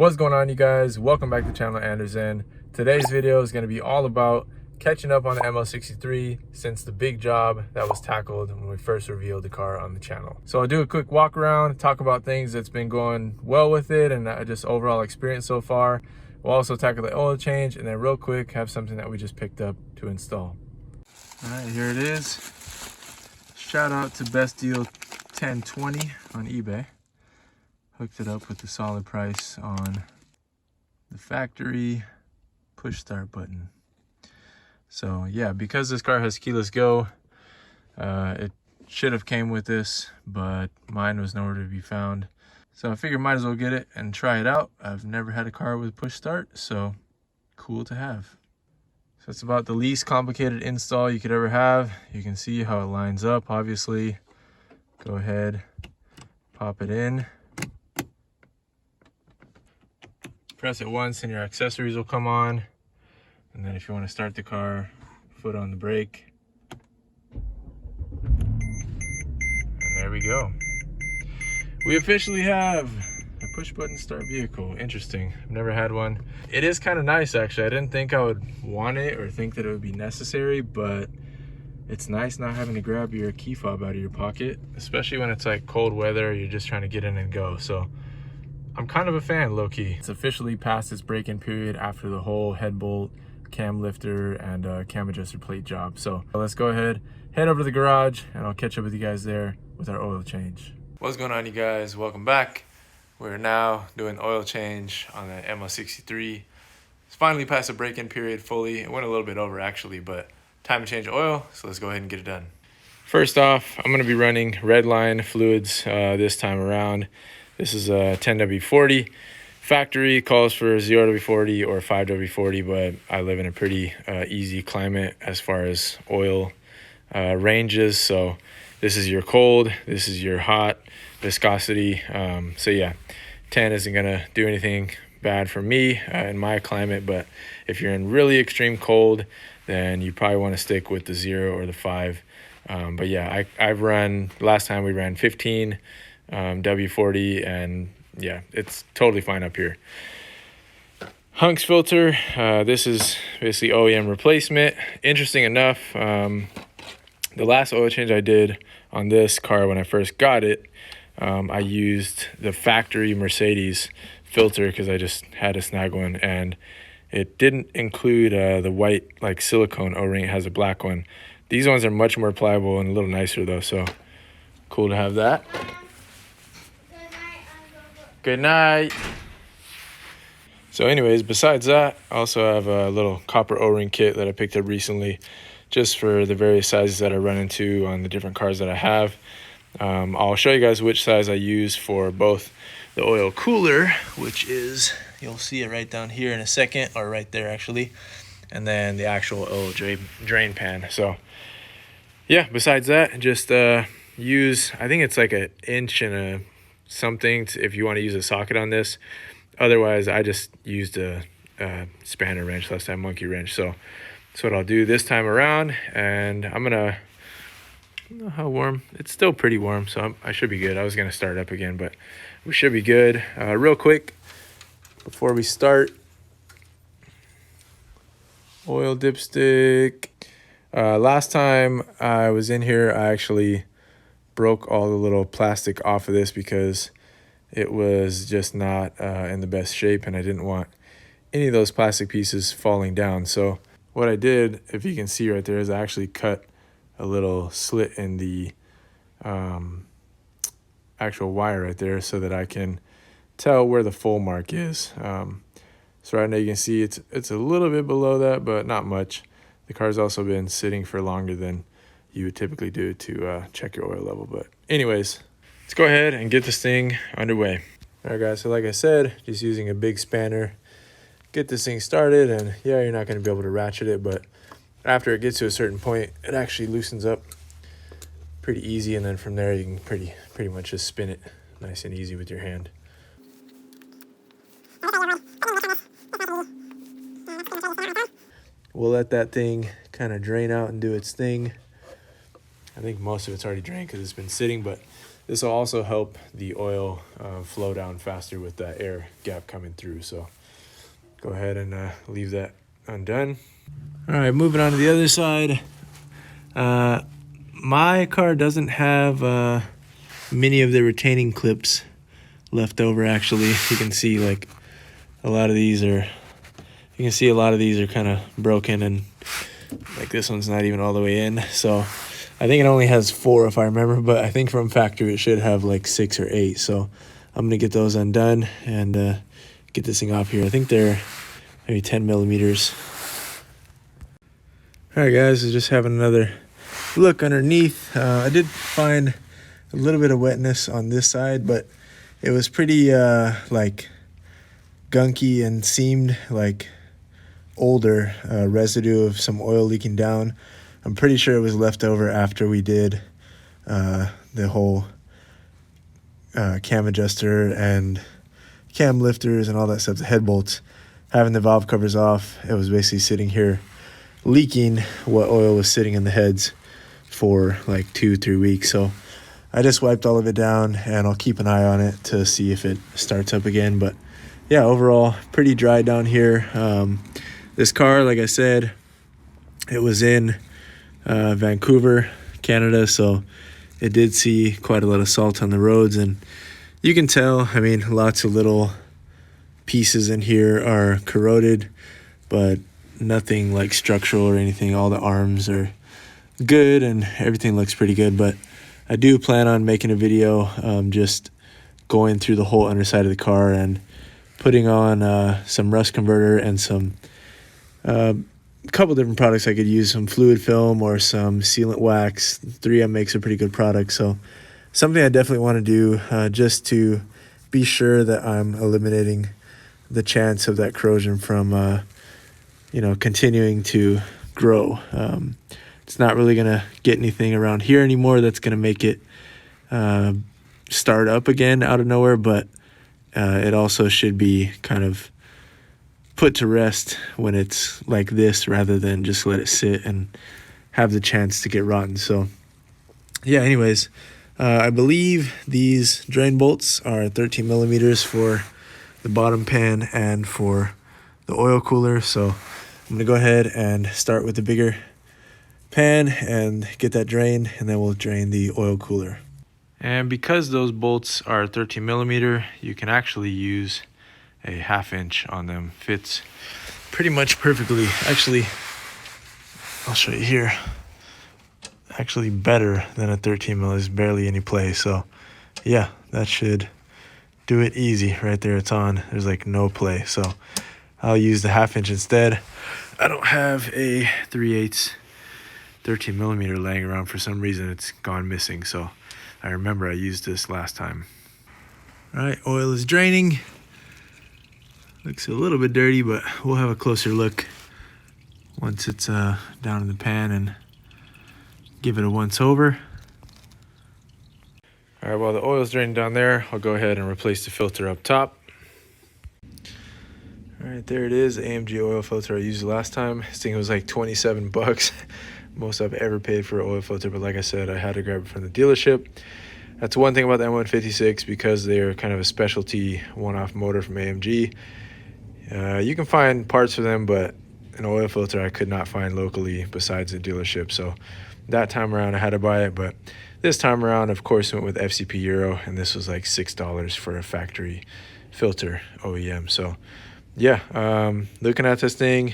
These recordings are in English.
What's going on, you guys? Welcome back to the channel ANDERZÉN. Today's video is going to be all about catching up on the Ml63 since the big job that was tackled when we first revealed the car on the channel. So I'll do a quick walk around, talk about things that's been going well with it and just overall experience so far. We'll also tackle the oil change and then real quick have something that we just picked up to install. All right, here it is. Shout out to Best Deal 1020 on eBay. Hooked it up with the solid price on the factory push start button. So yeah, because this car has keyless go, it should have came with this, but mine was nowhere to be found. So I figured might as well get it and try it out. I've never had a car with push start, so cool to have. So it's about the least complicated install you could ever have. You can see how it lines up, obviously. Go ahead, pop it in. Press it once and your accessories will come on. And then if you want to start the car, foot on the brake. And there we go. We officially have a push button start vehicle. Interesting. I've never had one. It is kind of nice, actually. I didn't think I would want it or think that it would be necessary, but it's nice not having to grab your key fob out of your pocket, especially when it's like cold weather, you're just trying to get in and go. So I'm kind of a fan, low-key. It's officially past its break-in period after the whole head bolt, cam lifter, and cam adjuster plate job. So let's go ahead, head over to the garage, and I'll catch up with you guys there with our oil change. What's going on, you guys? Welcome back. We're now doing the oil change on the Ml63. It's finally past the break-in period fully. It went a little bit over, actually, but time to change oil, so let's go ahead and get it done. First off, I'm gonna be running Redline fluids this time around. This is a 10W40. Factory calls for 0W40 or 5W40, but I live in a pretty easy climate as far as oil ranges. So this is your cold, this is your hot viscosity. So yeah, 10 isn't gonna do anything bad for me in my climate, but if you're in really extreme cold, then you probably wanna stick with the 0 or the 5. But yeah, I've run, last time we ran 15 W40, and yeah, it's totally fine up here. Hunks filter, this is basically OEM replacement. Interesting enough, the last oil change I did on this car when I first got it, I used the factory Mercedes filter because I just had to snag one, and it didn't include the white like silicone O-ring. It has a black one. These ones are much more pliable and a little nicer though, so cool to have that. Good night. So anyways, besides that, I also have a little copper O-ring kit that I picked up recently just for the various sizes that I run into on the different cars that I have. I'll show you guys which size I use for both the oil cooler, which is, you'll see it right down here in a second, or right there actually, and then the actual oil drain pan. So yeah, besides that, just use, I think it's like 1 inch and a something if you want to use a socket on this. Otherwise, I just used a spanner wrench last time, monkey wrench. So that's what I'll do this time around. And I'm gonna, I don't know how warm, it's still pretty warm, so I should be good. I was gonna start up again, but we should be good. Real quick before we start, oil dipstick. Last time I was in here, I actually broke all the little plastic off of this because it was just not in the best shape, and I didn't want any of those plastic pieces falling down. So what I did, if you can see right there, is I actually cut a little slit in the actual wire right there so that I can tell where the full mark is. So right now you can see it's a little bit below that, but not much. The car's also been sitting for longer than you would typically do to check your oil level. But anyways, let's go ahead and get this thing underway. All right, guys, so like I said, just using a big spanner, get this thing started. And yeah, you're not going to be able to ratchet it, but after it gets to a certain point, it actually loosens up pretty easy. And then from there, you can pretty much just spin it nice and easy with your hand. We'll let that thing kind of drain out and do its thing. I think most of it's already drained because it's been sitting, but this will also help the oil flow down faster with that air gap coming through. So go ahead and leave that undone. All right, moving on to the other side. My car doesn't have many of the retaining clips left over. Actually, you can see like a lot of these are kind of broken, and like this one's not even all the way in. So I think it only has 4 if I remember, but I think from factory it should have like 6 or 8. So I'm gonna get those undone and get this thing off here. I think they're maybe 10 millimeters. All right, guys, just having another look underneath. I did find a little bit of wetness on this side, but it was pretty like gunky and seemed like older residue of some oil leaking down. I'm pretty sure it was left over after we did the whole cam adjuster and cam lifters and all that stuff, the head bolts. Having the valve covers off, it was basically sitting here leaking what oil was sitting in the heads for like 2-3 weeks. So I just wiped all of it down, and I'll keep an eye on it to see if it starts up again. But yeah, overall pretty dry down here. This car, like I said, it was in Vancouver, Canada, so it did see quite a lot of salt on the roads, and you can tell, I mean, lots of little pieces in here are corroded, but nothing like structural or anything. All the arms are good and everything looks pretty good. But I do plan on making a video just going through the whole underside of the car and putting on some rust converter and some couple different products I could use, some fluid film or some sealant wax. 3M makes a pretty good product, so something I definitely want to do just to be sure that I'm eliminating the chance of that corrosion from continuing to grow. It's not really gonna get anything around here anymore that's gonna make it start up again out of nowhere, but it also should be kind of put to rest when it's like this, rather than just let it sit and have the chance to get rotten. So yeah, anyways, I believe these drain bolts are 13 millimeters for the bottom pan and for the oil cooler. So I'm gonna go ahead and start with the bigger pan and get that drained, and then we'll drain the oil cooler. And because those bolts are 13 millimeter, you can actually use a 1/2 inch on them. Fits pretty much perfectly. Actually, I'll show you here. Actually better than a 13 mil. There's barely any play. So yeah, that should do it easy right there. It's on. There's like no play. So I'll use the 1/2 inch instead. I don't have a 3/8 13 millimeter laying around for some reason. It's gone missing. So I remember I used this last time. All right, oil is draining. Looks a little bit dirty, but we'll have a closer look once it's down in the pan and give it a once over. All right, while the oil's draining down there, I'll go ahead and replace the filter up top. All right, there it is, the AMG oil filter I used last time. This thing was like 27 bucks. Most I've ever paid for an oil filter, but like I said, I had to grab it from the dealership. That's one thing about the M156, because they're kind of a specialty one-off motor from AMG. You can find parts for them, but an oil filter I could not find locally besides the dealership. So that time around I had to buy it, but this time around, of course, went with FCP Euro, and this was like $6 for a factory filter OEM. So yeah, looking at this thing,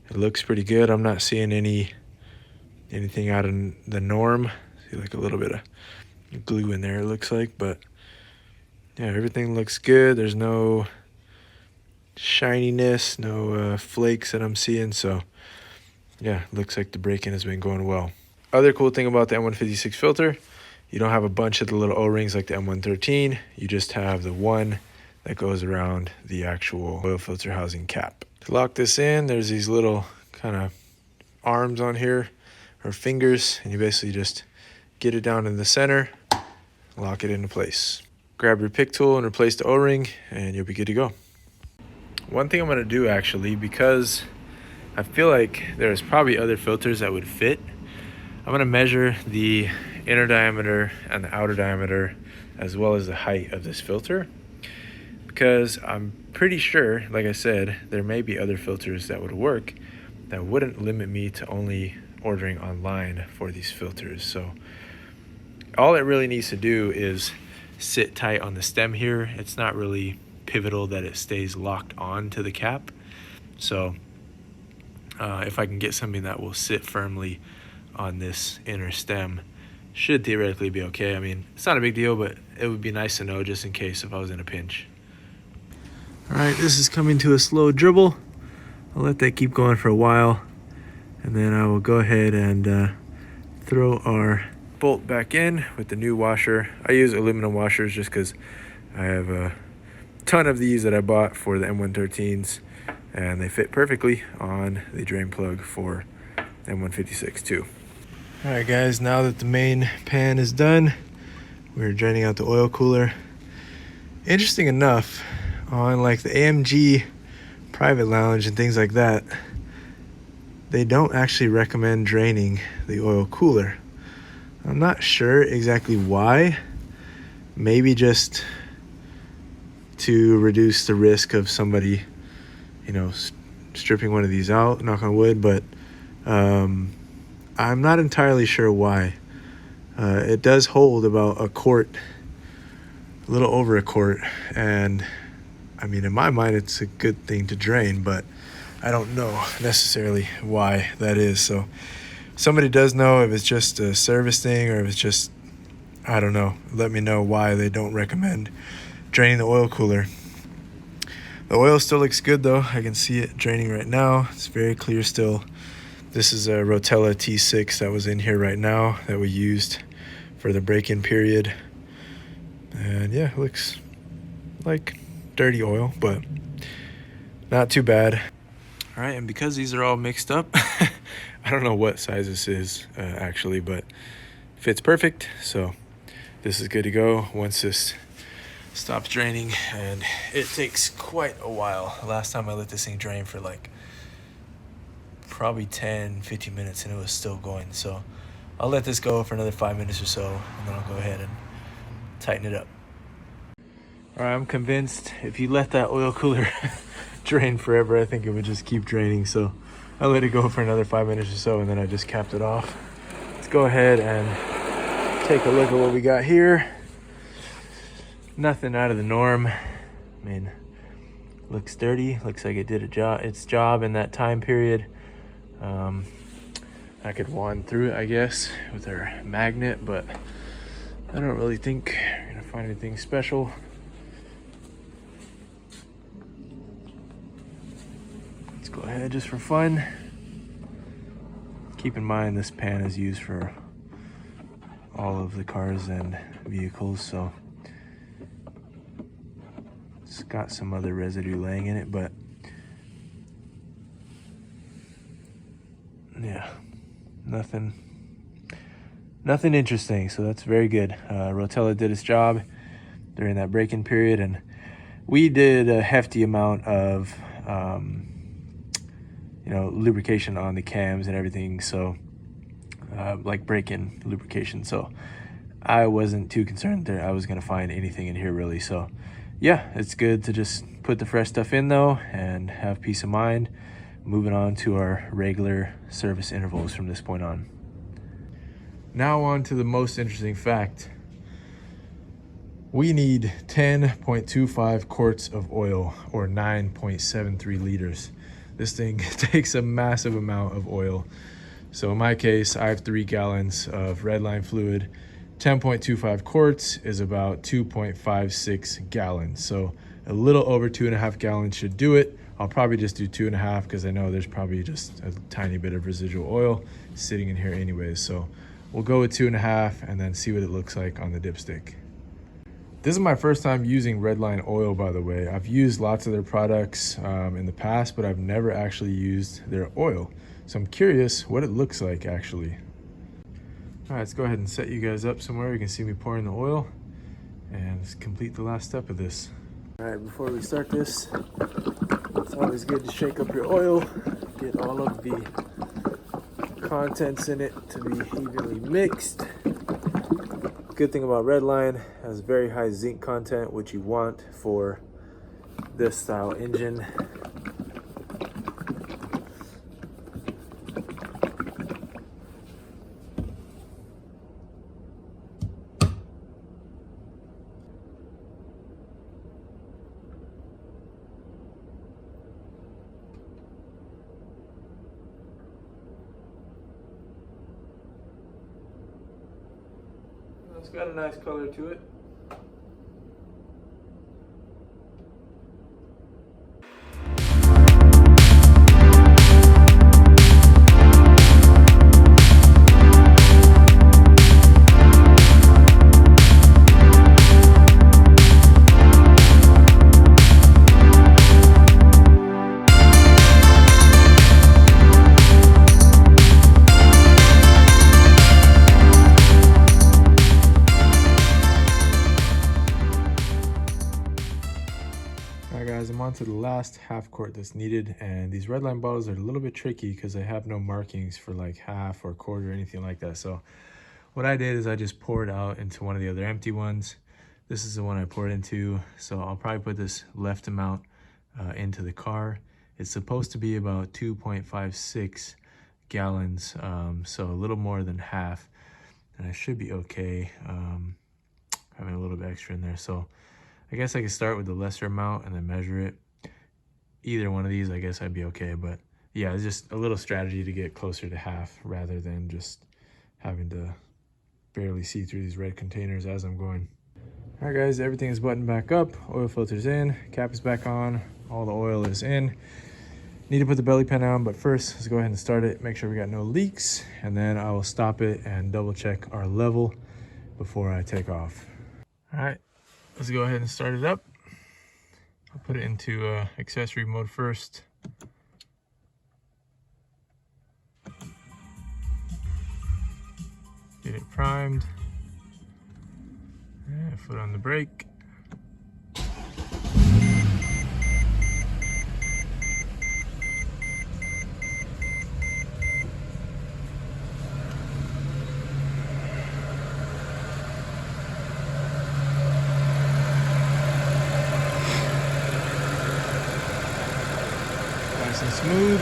it looks pretty good. I'm not seeing anything out of the norm. See like a little bit of glue in there, it looks like, but yeah, everything looks good. There's no shininess, no flakes that I'm seeing. So yeah, looks like the braking has been going well. Other cool thing about the M156 filter, you don't have a bunch of the little O-rings like the M113. You just have the one that goes around the actual oil filter housing cap. To lock this in, there's these little kind of arms on here, or fingers, and you basically just get it down in the center, lock it into place. Grab your pick tool and replace the O-ring, and you'll be good to go. One thing I'm gonna do actually, because I feel like there's probably other filters that would fit, I'm gonna measure the inner diameter and the outer diameter, as well as the height of this filter, because I'm pretty sure, like I said, there may be other filters that would work that wouldn't limit me to only ordering online for these filters. So all it really needs to do is sit tight on the stem here. It's not really pivotal that it stays locked on to the cap. So if I can get something that will sit firmly on this inner stem, should theoretically be okay. I mean, it's not a big deal, but it would be nice to know just in case if I was in a pinch. All right, this is coming to a slow dribble. I'll let that keep going for a while, and then I will go ahead and throw our bolt back in with the new washer. I use aluminum washers just because I have a ton of these that I bought for the M113s, and they fit perfectly on the drain plug for M156 too. All right guys, now that the main pan is done, we're draining out the oil cooler. Interesting enough, on like the AMG private lounge and things like that, they don't actually recommend draining the oil cooler. I'm not sure exactly why. Maybe just to reduce the risk of somebody, you know, stripping one of these out, knock on wood, but I'm not entirely sure why. It does hold about a quart, a little over a quart, and I mean, in my mind, it's a good thing to drain, but I don't know necessarily why that is. So somebody does know if it's just a service thing or if it's just, I don't know, let me know why they don't recommend draining the oil cooler. The oil still looks good though. I can see it draining right now. It's very clear still. This is a Rotella T6 that was in here right now that we used for the break-in period. And yeah, it looks like dirty oil, but not too bad. All right, and because these are all mixed up, I don't know what size this is actually, but fits perfect. So this is good to go once this stops draining, and it takes quite a while. Last time I let this thing drain for like probably 10-15 minutes and it was still going. So I'll let this go for another 5 minutes or so, and then I'll go ahead and tighten it up. All right, I'm convinced if you let that oil cooler drain forever, I think it would just keep draining. So I let it go for another 5 minutes or so, and then I just capped it off. Let's go ahead and take a look at what we got here. Nothing out of the norm. I mean, looks dirty. Looks like it did its job in that time period. I could wand through it, I guess, with our magnet, but I don't really think we're gonna find anything special. Let's go ahead just for fun. Keep in mind this pan is used for all of the cars and vehicles, so it's got some other residue laying in it, but yeah, nothing interesting. So that's very good. Rotella did its job during that break-in period, and we did a hefty amount of lubrication on the cams and everything, so like break-in lubrication. So I wasn't too concerned that I was gonna find anything in here really. So yeah, it's good to just put the fresh stuff in though and have peace of mind. Moving on to our regular service intervals from this point on. Now on to the most interesting fact. We need 10.25 quarts of oil, or 9.73 liters. This thing takes a massive amount of oil. So in my case, I have 3 gallons of Redline fluid. 10.25 quarts is about 2.56 gallons. So a little over 2.5 gallons should do it. I'll probably just do 2.5 because I know there's probably just a tiny bit of residual oil sitting in here anyways. So we'll go with 2.5 and then see what it looks like on the dipstick. This is my first time using Redline oil, by the way. I've used lots of their products in the past, but I've never actually used their oil. So I'm curious what it looks like actually. All right, let's go ahead and set you guys up somewhere. You can see me pouring the oil, and let's complete the last step of this. All right, before we start this, it's always good to shake up your oil, get all of the contents in it to be evenly mixed. Good thing about Redline, has very high zinc content, which you want for this style engine. It's got a nice color to it. Guys, I'm on to the last half quart that's needed, and these Redline bottles are a little bit tricky because they have no markings for like half or quarter or anything like that. So what I did is I just poured out into one of the other empty ones. This is the one I poured into, so I'll probably put this left amount into the car. It's supposed to be about 2.56 gallons, so a little more than half, and I should be okay having a little bit extra in there. So I guess I could start with the lesser amount and then measure it. Either one of these, I guess I'd be okay. But yeah, it's just a little strategy to get closer to half rather than just having to barely see through these red containers as I'm going. All right, guys, everything is buttoned back up. Oil filter's in, cap is back on, all the oil is in. Need to put the belly pan on, but first, let's go ahead and start it. Make sure we got no leaks, and then I will stop it and double check our level before I take off. All right. Let's go ahead and start it up. I'll put it into accessory mode first. Get it primed. And foot on the brake. Nice and smooth.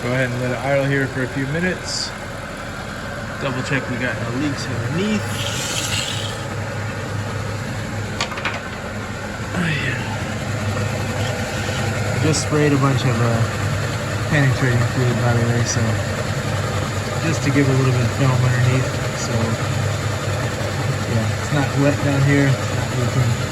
Go ahead and let it idle here for a few minutes. Double check we got no leaks underneath. Oh, yeah. I just sprayed a bunch of penetrating fluid, by the way, so just to give a little bit of film underneath. So yeah, it's not wet down here. It's not leaking.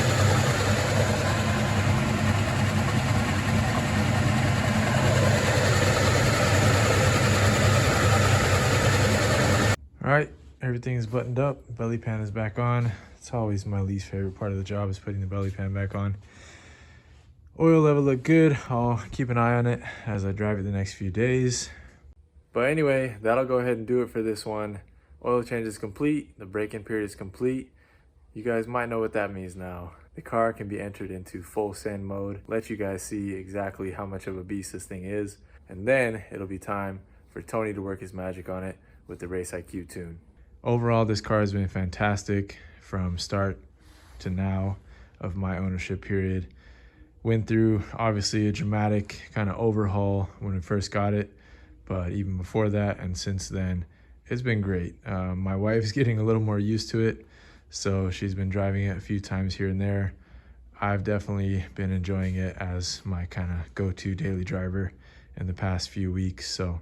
All right, everything is buttoned up. Belly pan is back on. It's always my least favorite part of the job is putting the belly pan back on. Oil level looked good. I'll keep an eye on it as I drive it the next few days. But anyway, that'll go ahead and do it for this one. Oil change is complete. The break-in period is complete. You guys might know what that means now. The car can be entered into full send mode. Let you guys see exactly how much of a beast this thing is. And then it'll be time for Tony to work his magic on it with the Race IQ tune. Overall, this car has been fantastic from start to now of my ownership period. Went through obviously a dramatic kind of overhaul when we first got it, but even before that and since then, it's been great. My wife's getting a little more used to it, so she's been driving it a few times here and there. I've definitely been enjoying it as my kind of go-to daily driver in the past few weeks. So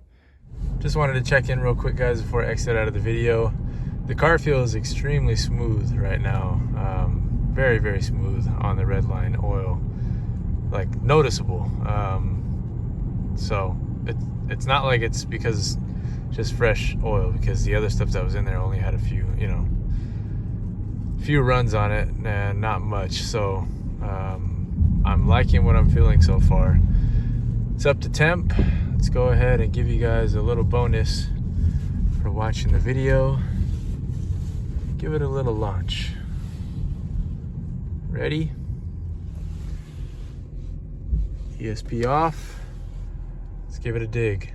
just wanted to check in real quick, guys, before I exit out of the video. The car feels extremely smooth right now. Very, very smooth on the Redline oil, like noticeable. So it's not like it's because just fresh oil, because the other stuff that was in there only had a few, few runs on it and not much. So I'm liking what I'm feeling so far. It's up to temp. Let's go ahead and give you guys a little bonus for watching the video. Give it a little launch. Ready? ESP off. Let's give it a dig.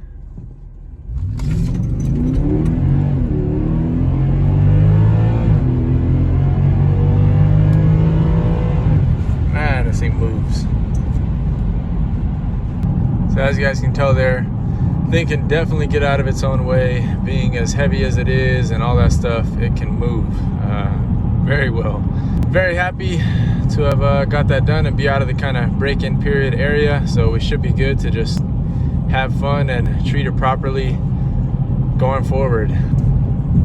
So as you guys can tell there, thing can definitely get out of its own way. Being as heavy as it is and all that stuff, it can move very well. Very happy to have got that done and be out of the kind of break-in period area, so we should be good to just have fun and treat it properly going forward.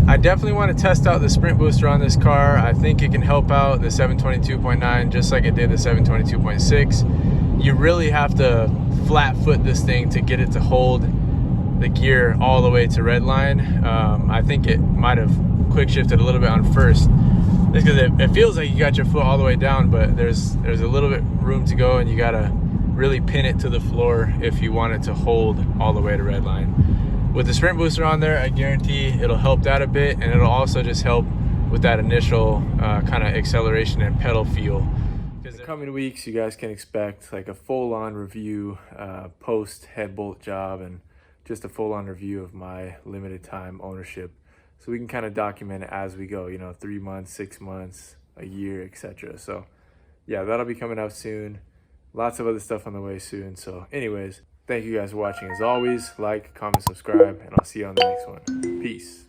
I definitely want to test out the sprint booster on this car. I think it can help out the 722.9 just like it did the 722.6. You really have to flat foot this thing to get it to hold the gear all the way to Redline. I think it might have quick shifted a little bit on first, just because it feels like you got your foot all the way down, but there's a little bit room to go, and you gotta really pin it to the floor if you want it to hold all the way to Redline. With the sprint booster on there, I guarantee it'll help that a bit, and it'll also just help with that initial kind of acceleration and pedal feel. Because in the coming weeks, you guys can expect like a full-on review post head bolt job, and just a full-on review of my limited time ownership, so we can kind of document it as we go, you know, 3 months, 6 months, a year, etc. So yeah, that'll be coming out soon. Lots of other stuff on the way soon. So anyways, thank you guys for watching. As always, like, comment, subscribe, and I'll see you on the next one. Peace.